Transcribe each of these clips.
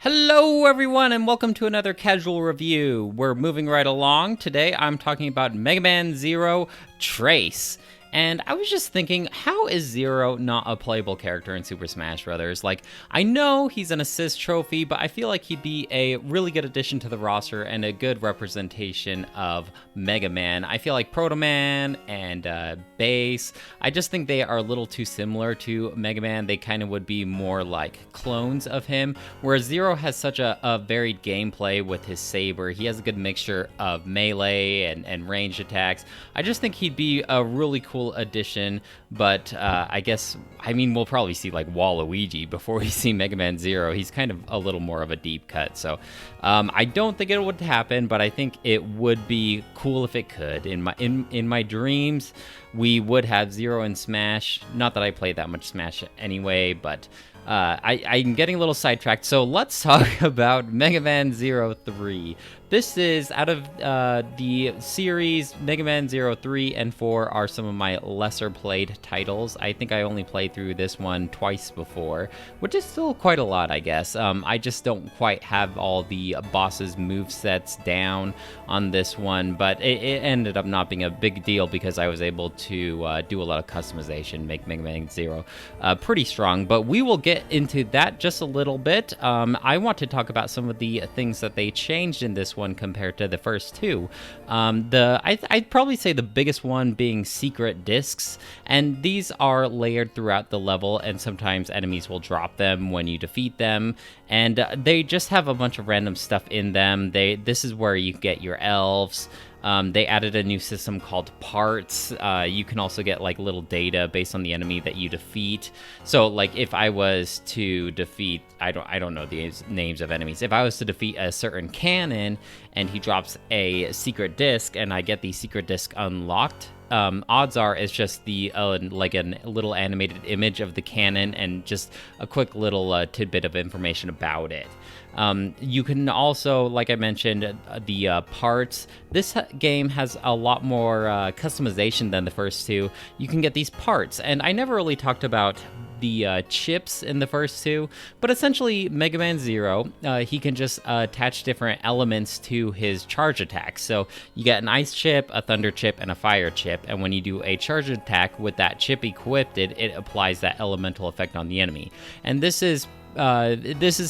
Hello everyone and welcome to another casual review. We're moving right along. Today I'm talking about Megaman Zero Trace. And I was just thinking, how is Zero not a playable character in Super Smash Bros? Like, I know he's an assist trophy, but I feel like he'd be a really good addition to the roster and a good representation of Mega Man. I feel like Proto Man and Bass, I just think they are a little too similar to Mega Man. They kind of would be more like clones of him, whereas Zero has such a varied gameplay with his saber. He has a good mixture of melee and ranged attacks. I just think he'd be a really cool addition, but I mean, we'll probably see like Waluigi before we see Mega Man Zero. He's kind of a little more of a deep cut, so I don't think it would happen, but I think it would be cool if it could. In my dreams, we would have Zero in Smash. Not that I play that much Smash anyway, but I'm getting a little sidetracked, so let's talk about Mega Man Zero 3. This is, out of the series, Mega Man Zero 3 and 4 are some of my lesser played titles. I think I only played through this one twice before, which is still quite a lot, I guess. I just don't quite have all the bosses' movesets down on this one, but it ended up not being a big deal because I was able to do a lot of customization, make Mega Man Zero pretty strong, but we will get into that just a little bit. I want to talk about some of the things that they changed in this one compared to the first two. I'd probably say the biggest one being secret discs, and these are layered throughout the level, and sometimes enemies will drop them when you defeat them, and they just have a bunch of random stuff in them. This is where you get your elves. They added a new system called parts. You can also get like little data based on the enemy that you defeat. So like if I was to defeat, I don't know the names of enemies. If I was to defeat a certain cannon and he drops a secret disc and I get the secret disc unlocked, odds are it's just the like a little animated image of the cannon and just a quick little tidbit of information about it. You can also, like I mentioned, the parts. This game has a lot more customization than the first two. You can get these parts, and I never really talked about the chips in the first two, but essentially Mega Man Zero, he can just attach different elements to his charge attacks. So you get an ice chip, a thunder chip, and a fire chip, and when you do a charge attack with that chip equipped, it applies that elemental effect on the enemy. And this is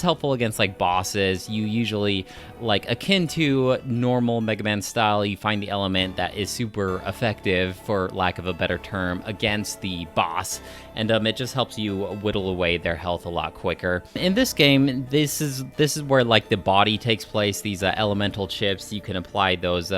helpful against like bosses. You usually, like akin to normal Mega Man style, you find the element that is super effective, for lack of a better term, against the boss, and it just helps you whittle away their health a lot quicker. In this game, this is where like the body takes place. These elemental chips, you can apply those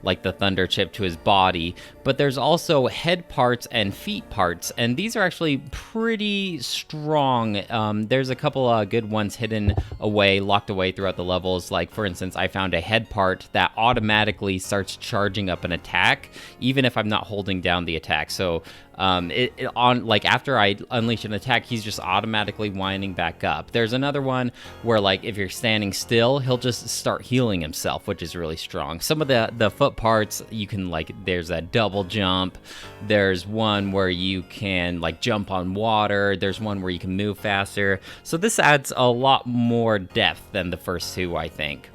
like the thunder chip to his body, but there's also head parts and feet parts, and these are actually pretty strong. There's a couple good ones hidden away, locked away throughout the levels. Like for instance, I found a head part that automatically starts charging up an attack even if I'm not holding down the attack. So after I unleash an attack, he's just automatically winding back up. There's another one where like if you're standing still, he'll just start healing himself, which is really strong. Some of the foot parts, you can like, there's a double jump. There's one where you can like jump on water. There's one where you can move faster. So this adds a lot more depth than the first two, I think.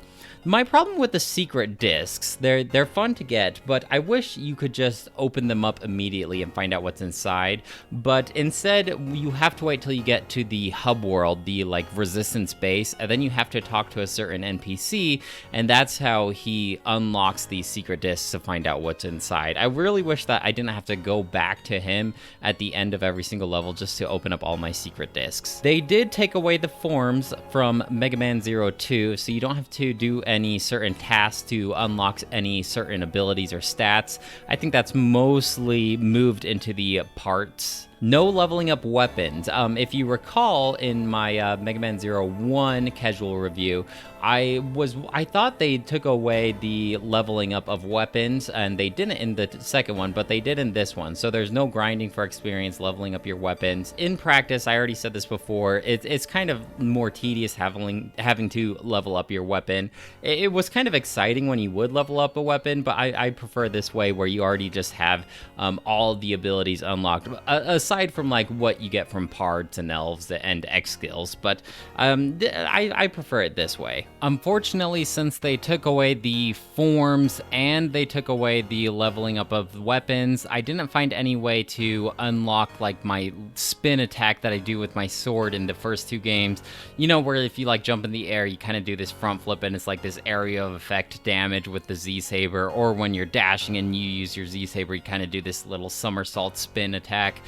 My problem with the secret discs, they're fun to get, but I wish you could just open them up immediately and find out what's inside. But instead, you have to wait till you get to the hub world, the like resistance base, and then you have to talk to a certain NPC, and that's how he unlocks these secret discs to find out what's inside. I really wish that I didn't have to go back to him at the end of every single level just to open up all my secret discs. They did take away the forms from Mega Man Zero 2, so you don't have to do any certain tasks to unlock any certain abilities or stats. I think that's mostly moved into the parts. No leveling up weapons. If you recall in my Mega Man Zero 1 casual review, I thought they took away the leveling up of weapons, and they didn't in the second one, but they did in this one. So there's no grinding for experience leveling up your weapons. In practice, I already said this before, it's kind of more tedious having to level up your weapon. It was kind of exciting when you would level up a weapon, but I prefer this way where you already just have all the abilities unlocked. Aside aside from like what you get from parts and elves and X skills, but I prefer it this way. Unfortunately, since they took away the forms and they took away the leveling up of weapons, I didn't find any way to unlock like my spin attack that I do with my sword in the first 2 games. You know, where if you like jump in the air, you kind of do this front flip and it's like this area of effect damage with the Z-Saber, or when you're dashing and you use your Z-Saber, you kind of do this little somersault spin attack.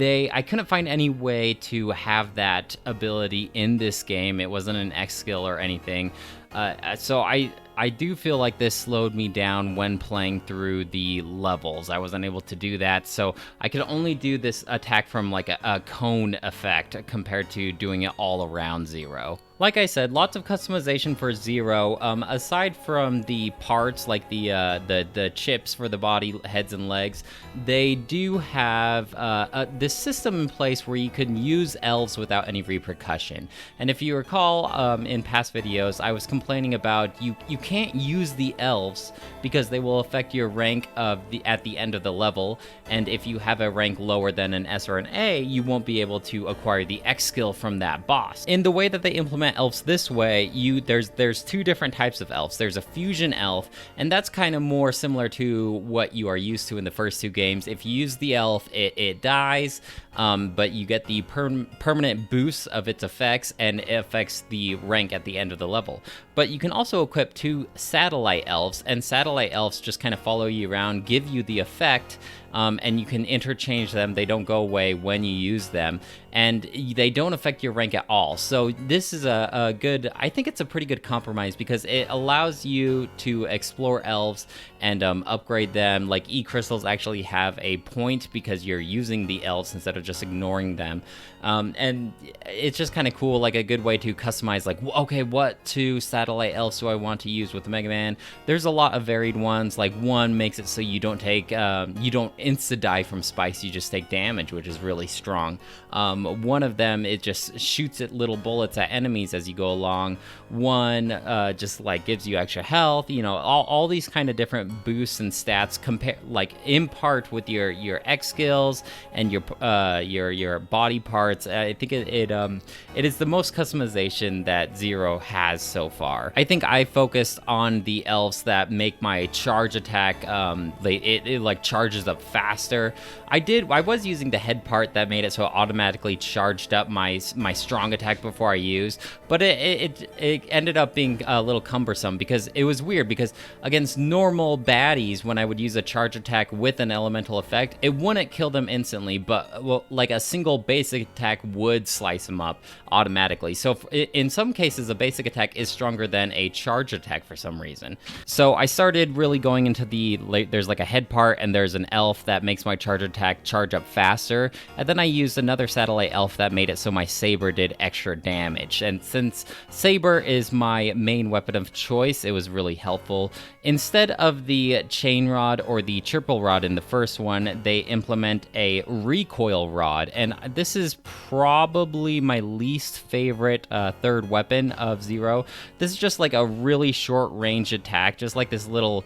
I couldn't find any way to have that ability in this game. It wasn't an X skill or anything. So I do feel like this slowed me down when playing through the levels. I wasn't able to do that, so I could only do this attack from like a cone effect compared to doing it all around Zero. Like I said, lots of customization for Zero. Aside from the parts, like the chips for the body, heads, and legs, they do have this system in place where you can use elves without any repercussion. And if you recall, in past videos, I was complaining about you can't use the elves because they will affect your rank at the end of the level. And if you have a rank lower than an S or an A, you won't be able to acquire the X skill from that boss. In the way that they implement elves this way, there's 2 different types of elves. There's a fusion elf, and that's kind of more similar to what you are used to in the first 2 games. If you use the elf, it dies, but you get the permanent boost of its effects, and it affects the rank at the end of the level. But you can also equip 2 satellite elves, and satellite elves just kind of follow you around, give you the effect, and you can interchange them. They don't go away when you use them, and they don't affect your rank at all. So this is a good, I think it's a pretty good compromise, because it allows you to explore elves and upgrade them. Like E-crystals actually have a point because you're using the elves instead of just ignoring them. And it's just kind of cool, like a good way to customize, like, okay, what 2 satellite elves do I want to use with Mega Man? There's a lot of varied ones. Like one makes it so you don't take, you don't insta-die from spikes, you just take damage, which is really strong. One of them, it just shoots at little bullets at enemies as you go along. One just like gives you extra health, you know, all these kind of different boosts and stats compare, like in part with your X skills and your body parts. I think it is the most customization that Zero has so far. I think I focused on the elves that make my charge attack, it like charges up faster. I was using the head part that made it so it automatically charged up my strong attack before I used, but it ended up being a little cumbersome because it was weird, because against normal baddies, when I would use a charge attack with an elemental effect, it wouldn't kill them instantly, but like a single basic attack would slice them up automatically. So in some cases, a basic attack is stronger than a charge attack for some reason. So I started really going into there's like a head part, and there's an elf that makes my charge attack charge up faster, and then I used another satellite elf that made it so my saber did extra damage. And since saber is my main weapon of choice, it was really helpful. Instead of the chain rod or the triple rod in the first one, they implement a recoil rod, and this is probably my least favorite third weapon of Zero. This is just like a really short range attack, just like this little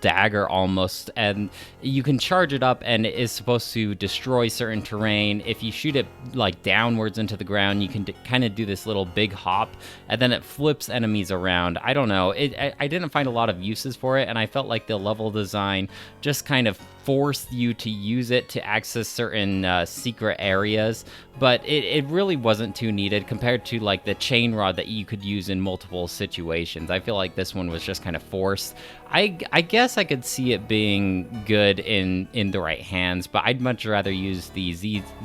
dagger almost, and you can charge it up, and it is supposed to destroy certain terrain. If you shoot it like downwards into the ground, you can kind of do this little big hop, and then it flips enemies around. I don't know, I didn't find a lot of uses for it, and I felt like the level design just kind of forced you to use it to access certain secret areas, but it really wasn't too needed compared to like the chain rod that you could use in multiple situations. I feel like this one was just kind of forced. I guess I could see it being good in the right hands, but I'd much rather use the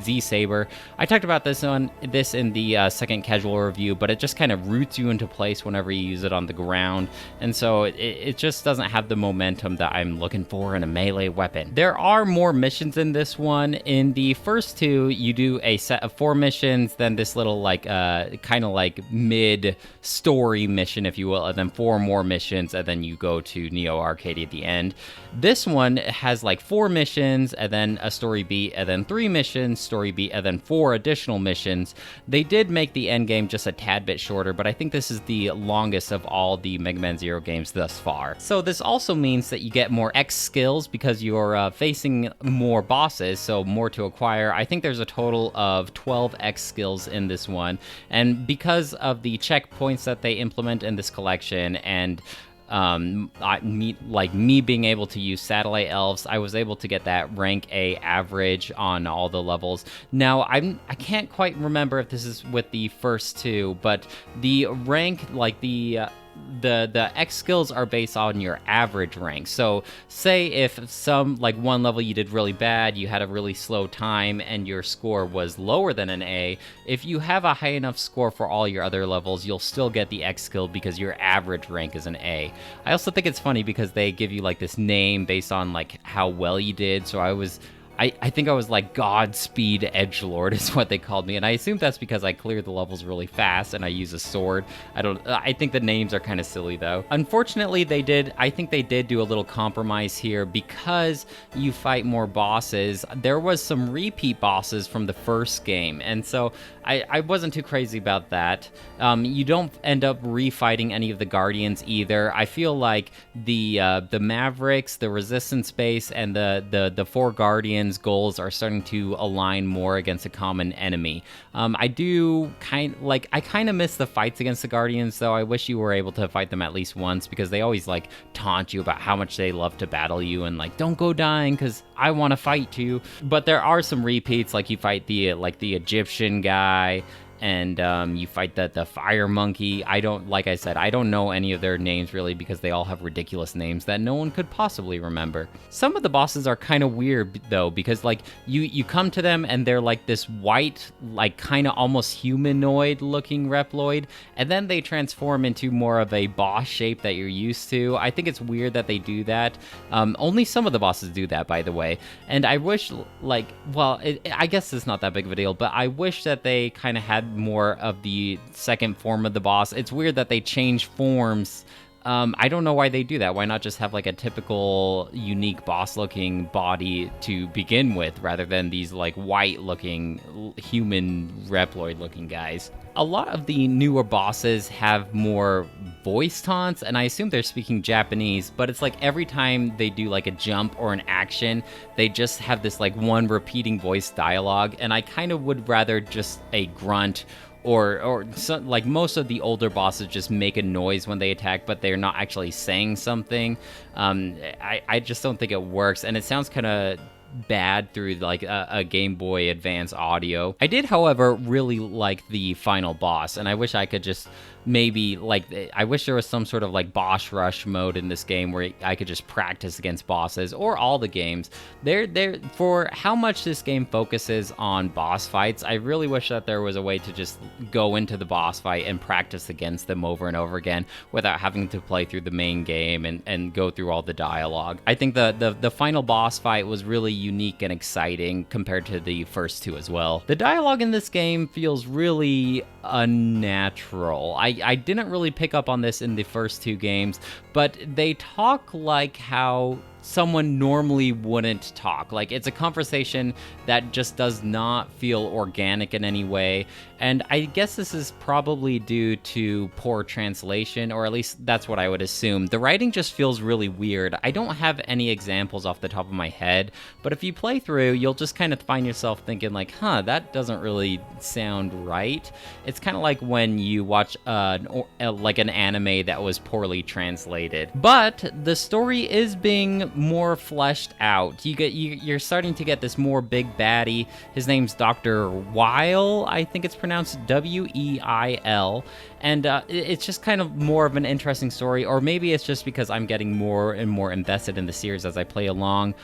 Z-Saber. I talked about this in the second casual review, but it just kind of roots you into place whenever you use it on the ground, and so it just doesn't have the momentum that I'm looking for in a melee weapon. There are more missions in this one. In the first 2, you do a set of 4 missions, then this little like kind of like mid-story mission, if you will, and then 4 more missions, and then you go to Neo Arc Arcade at the end. This one has like 4 missions, and then a story beat, and then 3 missions, story beat, and then 4 additional missions. They did make the end game just a tad bit shorter, but I think this is the longest of all the Mega Man Zero games thus far. So this also means that you get more X skills because you're facing more bosses, so more to acquire. I think there's a total of 12 X skills in this one, and because of the checkpoints that they implement in this collection, and me being able to use satellite elves, I was able to get that rank A average on all the levels. Now I can't quite remember if this is with the first 2, but the rank, like the X skills are based on your average rank. So say if some, like one level you did really bad, you had a really slow time, and your score was lower than an A, if you have a high enough score for all your other levels, you'll still get the X skill because your average rank is an A. I also think it's funny because they give you like this name based on like how well you did. So I think I was like Godspeed Edgelord is what they called me, and I assume that's because I clear the levels really fast and I use a sword. I think the names are kind of silly though. Unfortunately, I think they did do a little compromise here because you fight more bosses. There was some repeat bosses from the first game, and so I wasn't too crazy about that. You don't end up refighting any of the Guardians either. I feel like the Mavericks, the Resistance base, and the 4 Guardians goals are starting to align more against a common enemy. I kind of miss the fights against the Guardians, though. I wish you were able to fight them at least once, because they always like taunt you about how much they love to battle you and like, don't go dying because I want to fight you. But there are some repeats, like you fight the Egyptian guy, and you fight the fire monkey. Like I said, I don't know any of their names really because they all have ridiculous names that no one could possibly remember. Some of the bosses are kind of weird though, because like you come to them and they're like this white, like kind of almost humanoid looking Reploid, and then they transform into more of a boss shape that you're used to. I think it's weird that they do that. Only some of the bosses do that, by the way, and I wish I guess it's not that big of a deal, but I wish that they kind of had more of the second form of the boss. It's weird that they change forms. I don't know why they do that. Why not just have like a typical unique boss looking body to begin with, rather than these like white looking human Reploid looking guys? A lot of the newer bosses have more voice taunts, and I assume they're speaking Japanese, but it's like every time they do like a jump or an action, they just have this like one repeating voice dialogue, and I kind of would rather just a grunt or some, like most of the older bosses just make a noise when they attack, but they're not actually saying something. I just don't think it works, and it sounds kind of bad through like a Game Boy Advance audio. I did, however, really like the final boss, and I wish I could just maybe I wish there was some sort of like boss rush mode in this game where I could just practice against bosses, or all the games. They're for how much this game focuses on boss fights, I really wish that there was a way to just go into the boss fight and practice against them over and over again without having to play through the main game and go through all the dialogue. I think the final boss fight was really unique and exciting compared to the first 2 as well. The dialogue in this game feels really unnatural. I didn't really pick up on this in the first 2 games, but they talk like how someone normally wouldn't talk. Like, it's a conversation that just does not feel organic in any way, and I guess this is probably due to poor translation, or at least that's what I would assume. The writing just feels really weird. I don't have any examples off the top of my head, but if you play through, you'll just kind of find yourself thinking like, that doesn't really sound right. It's kind of like when you watch like an anime that was poorly translated. But the story is being more fleshed out. You're starting to get this more big baddie. His name's Dr. Weil, I think it's pronounced Weil, and it's just kind of more of an interesting story, or maybe it's just because I'm getting more and more invested in the series as I play along.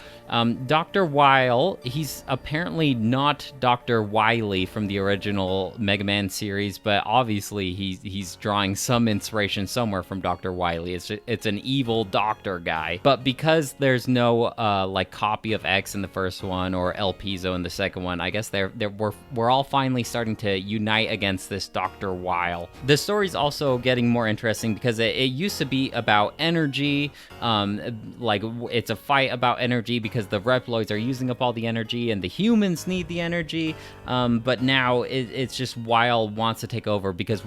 Dr. Weil, he's apparently not Dr. Wily from the original Mega Man series, but obviously he's drawing some inspiration somewhere from Dr. Wily. It's an evil doctor guy, but because there's no like copy of X in the first one or El Piso in the second one, I guess we're all finally starting to unite against this Dr. Weil. The story's also getting more interesting because it used to be about energy, like it's a fight about energy because the Reploids are using up all the energy and the humans need the energy, but now it's just Weil wants to take over because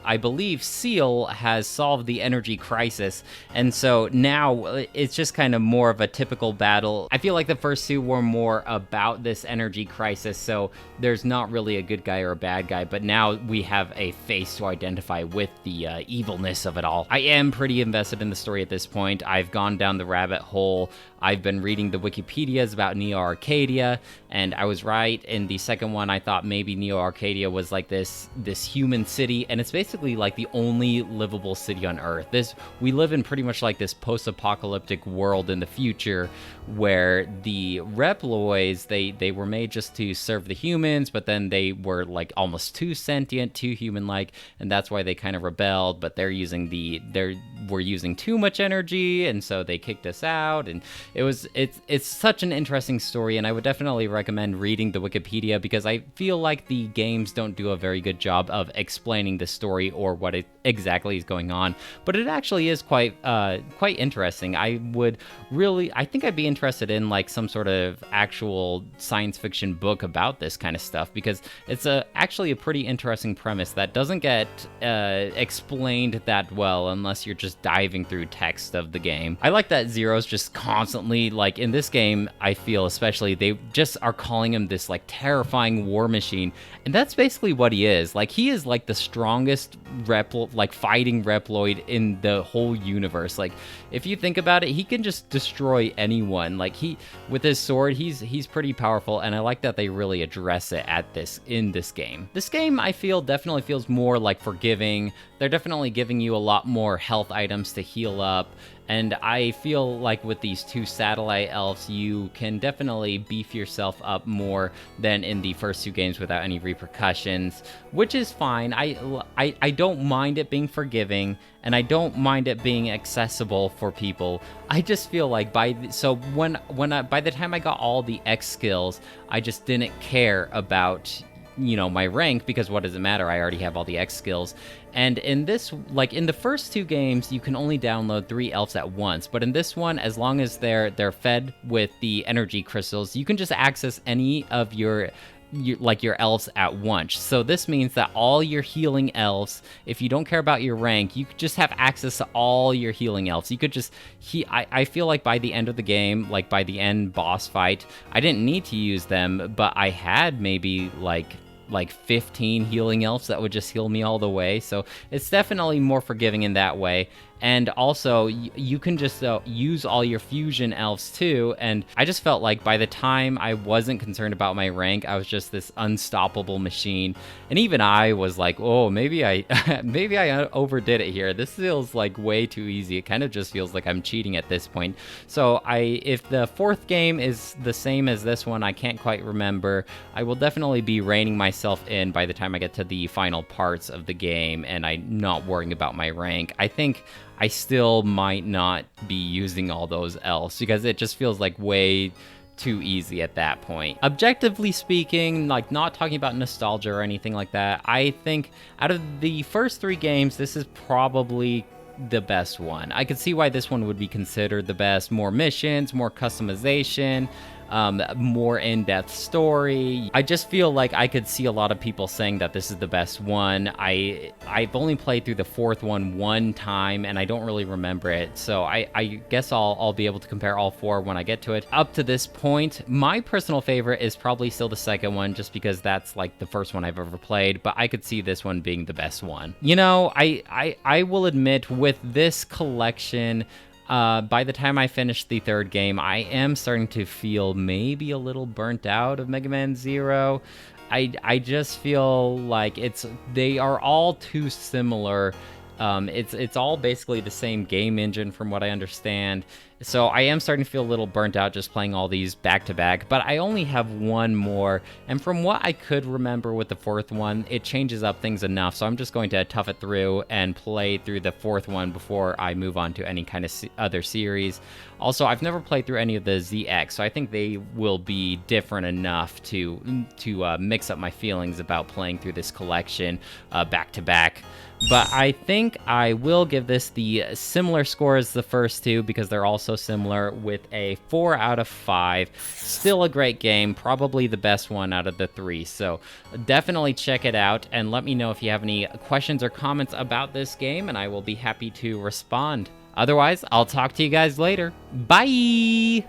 I believe Seal has solved the energy crisis, and so now it's just kind of more of a typical battle. I feel like the first two were more about this energy crisis, so there's not really a good guy or a bad guy, but now we have a face to identify with the evilness of it all. I am pretty invested in the story at this point. I've gone down the rabbit hole. I've been reading the Wikipedias about Neo Arcadia, and I was right. In the second one, I thought maybe Neo Arcadia was like this human city, and it's basically like the only livable city on Earth. We live in pretty much like this post-apocalyptic world in the future, where the Reploids, they were made just to serve the humans, but then they were like almost too sentient, too human-like, and that's why they kind of rebelled. But we're using too much energy, and so they kicked us out. And it's such an interesting story, and I would definitely recommend reading the Wikipedia because I feel like the games don't do a very good job of explaining the story or what exactly is going on. But it actually is quite interesting. I think I'd be interested in like some sort of actual science fiction book about this kind of stuff because it's actually a pretty interesting premise that doesn't get explained that well unless you're just diving through text of the game. I like that Zero's just constantly, like in this game, I feel especially, they just are calling him this like terrifying war machine, and that's basically what he is. Like he is like the strongest fighting Reploid in the whole universe. Like if you think about it, he can just destroy anyone. Like with his sword, he's pretty powerful, and I like that they really address it in this game. This game, I feel, definitely feels more like forgiving. They're definitely giving you a lot more health items to heal up. And I feel like with these two satellite elves, you can definitely beef yourself up more than in the first two games without any repercussions, which is fine. I don't mind it being forgiving, and I don't mind it being accessible for people. I just feel like by the time I got all the X skills, I just didn't care about my rank, because what does it matter? I already have all the X skills. And in this, like in the first two games, you can only download 3 elves at once. But in this one, as long as they're fed with the energy crystals, you can just access any of your elves at once. So this means that all your healing elves, if you don't care about your rank, you could just have access to all your healing elves. You could just I feel like by the end of the game, like by the end boss fight, I didn't need to use them, but I had maybe like 15 healing elves that would just heal me all the way. So it's definitely more forgiving in that way. And also, you can just use all your fusion elves too. And I just felt like by the time I wasn't concerned about my rank, I was just this unstoppable machine. And even I was like, oh, maybe I overdid it here. This feels like way too easy. It kind of just feels like I'm cheating at this point. So if the fourth game is the same as this one, I can't quite remember. I will definitely be reining myself in by the time I get to the final parts of the game, and I'm not worrying about my rank. I think I still might not be using all those elves because it just feels like way too easy at that point. Objectively speaking, like not talking about nostalgia or anything like that, I think out of the first 3 games, this is probably the best one. I could see why this one would be considered the best. More missions, more customization, more in-depth story. I just feel like I could see a lot of people saying that this is the best one. I've only played through the fourth one time, and I don't really remember it, so I guess I'll be able to compare all 4 when I get to it. Up to this point, my personal favorite is probably still the second one, just because that's like the first one I've ever played, but I could see this one being the best one. I will admit, with this collection, by the time I finish the third game, I am starting to feel maybe a little burnt out of Megaman Zero. I just feel like they are all too similar It's all basically the same game engine from what I understand. So I am starting to feel a little burnt out just playing all these back to back, but I only have one more, and from what I could remember with the fourth one, it changes up things enough, so I'm just going to tough it through and play through the fourth one before I move on to any kind of other series. Also, I've never played through any of the ZX, so I think they will be different enough to mix up my feelings about playing through this collection back to back. But I think I will give this the similar score as the first two because they're all so similar, with a 4 out of 5. Still a great game, probably the best one out of the 3. So definitely check it out and let me know if you have any questions or comments about this game, and I will be happy to respond. Otherwise, I'll talk to you guys later. Bye!